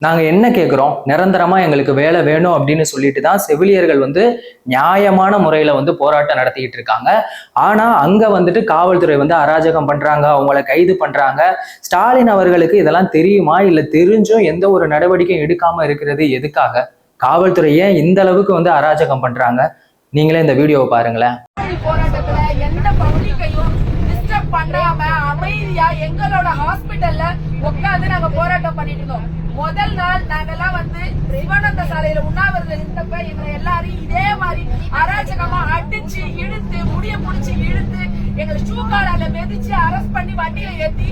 நாங்க என்ன கேட்கிறோம், நிரந்தரமா எங்களுக்கு வேலை வேணும் அப்படின்னு சொல்லிட்டு தான் செவிலியர்கள் நியாயமான முறையில போராட்டம் நடத்திக்கிட்டு இருக்காங்க. ஆனா அங்க காவல்துறை அராஜகம் பண்றாங்க, அவங்கள கைது பண்றாங்க. ஸ்டாலின் அவர்களுக்கு இதெல்லாம் தெரியுமா, இல்ல தெரிஞ்சும் எந்த ஒரு நடவடிக்கையும் எடுக்காம இருக்கிறது எதுக்காக? காவல்துறை ஏன் இந்த அளவுக்கு அராஜகம் பண்றாங்க? நீங்களே இந்த வீடியோவை பாருங்களேன். போராட்டத்துல எந்த பப்ளிக்கையும் டிஸ்டர்ப் பண்ணாம அமைதியா எங்களோட ஹாஸ்பிட்டல்ல உட்காந்து நாங்க போராட்டம் பண்ணிட்டு இருந்தோம். முதல் நாள் நாங்கெல்லாம் சிவானந்த சாலையில உண்ணாவிரதம் இருந்தப்ப எங்களை எல்லாரையும் இதே மாதிரி அராஜகமா அடிச்சு இழுத்து முடிய புடிச்சு இழுத்து எங்களை ஷூகாலால மிதிச்சு அரெஸ்ட் பண்ணி வண்டியை ஏத்தி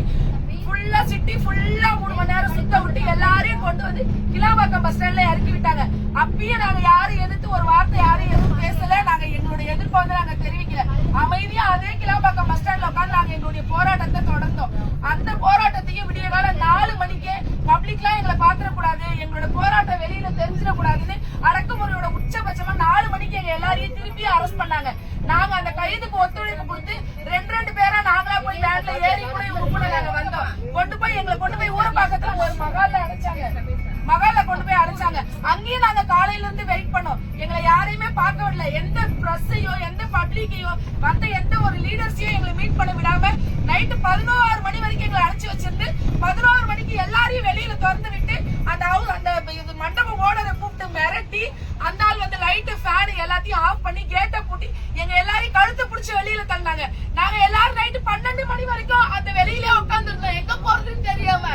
ஃபுல்லா சிட்டி ஃபுல்லா 3 மணி நேரம் சுத்த விட்டு எல்லாரையும் கொண்டு கிளாம்பாக்கம் பஸ் ஸ்டாண்ட்ல இறக்கி விட்டாங்க. அப்பயும் நாங்க யாரும் எதிர்த்து ஒரு வார்த்தை யாரும் எதுவும் பேசல. நாங்க எங்களுடைய எதிர்ப்பை நாங்க தெரிவிக்கல. அமைதியா அதே கிளாம்பாக்கம் பஸ் ஸ்டாண்ட்ல உட்காந்து நாங்க எங்களுடைய போராட்டத்தை தொடர்ந்தோம். அந்த போராட்டத்தையும் விடிய கால 4 மணிக்கு பப்ளிக்லாம் எங்களை பாத்திரக்கூடாது, எங்களோட போராட்டம் வெளியில தெரிஞ்சிடக்கூடாதுன்னு அடக்குமுறையோட உச்சபட்சமா 4 மணிக்கு எங்க எல்லாரையும் திருப்பி அரெஸ்ட் பண்ணாங்க. நாங்க அந்த கைதுக்கு ஒத்துழைப்பு கொடுத்து 2 பேரா நாங்களா போய் வேன்ல ஏறி கூட நாங்க வந்தோம். கொண்டு போய் ஊர பக்கத்துல ஒரு மகால்ல அடைச்சாங்க. அங்கேயும் நாங்க காலையில இருந்து வெயிட் பண்ணோம். எங்களை யாரையுமே பார்க்க விடல. எந்த பிரஸ்ஸையோ எந்த பப்ளிக்கையோ வந்த எந்த ஒரு லீடர்ஸையும் எங்களை மீட் பண்ண விடாம நைட்டு 16 மணி வரைக்கும் எங்களை அடைச்சு வச்சிருந்து 11 மணிக்கு எல்லாரையும் வெளியில திறந்து விட்டு அந்த மண்டபம் ஓனரை கூப்பிட்டு மிரட்டி அந்த ஆள் லைட்டு ஃபேன் எல்லாத்தையும் ஆஃப் பண்ணி கேட்டை பூட்டி எங்க எல்லாரையும் கழுத்தை பிடிச்சி வெளியில தள்ளினாங்க. நாங்க எல்லாரும் நைட்டு 12 மணி வரைக்கும் அந்த வெளியிலே உட்கார்ந்து இருந்தோம். எங்க போறதுன்னு தெரியாம.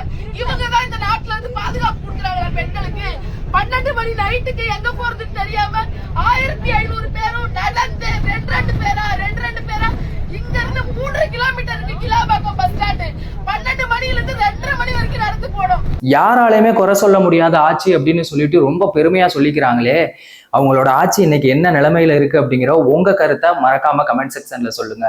இவங்கதான் இந்த நாட்டுல பாதுகாப்பு கொடுக்குறாங்க பெண்களுக்கு. 12 மணி நைட்டுக்கு எங்க போறதுன்னு தெரியாம 1500 பேரும் நடந்து 2 பேரா இங்க இருந்து 3 கிலோமீட்டர் இருக்கு கிளாம்பாக்கம் பஸ் ஸ்டாண்ட். 12 மணில இருந்து 2:30 மணி வரைக்கும் நடந்து போனோம். யாராலையுமே குறை சொல்ல முடியாத ஆட்சி அப்படின்னு சொல்லிட்டு ரொம்ப பெருமையா சொல்லிக்கிறாங்களே, அவங்களோட ஆட்சி இன்னைக்கு என்ன நிலைமையில இருக்கு அப்படிங்கிற உங்க கருத்தை மறக்காம கமெண்ட் செக்ஷன்ல சொல்லுங்க.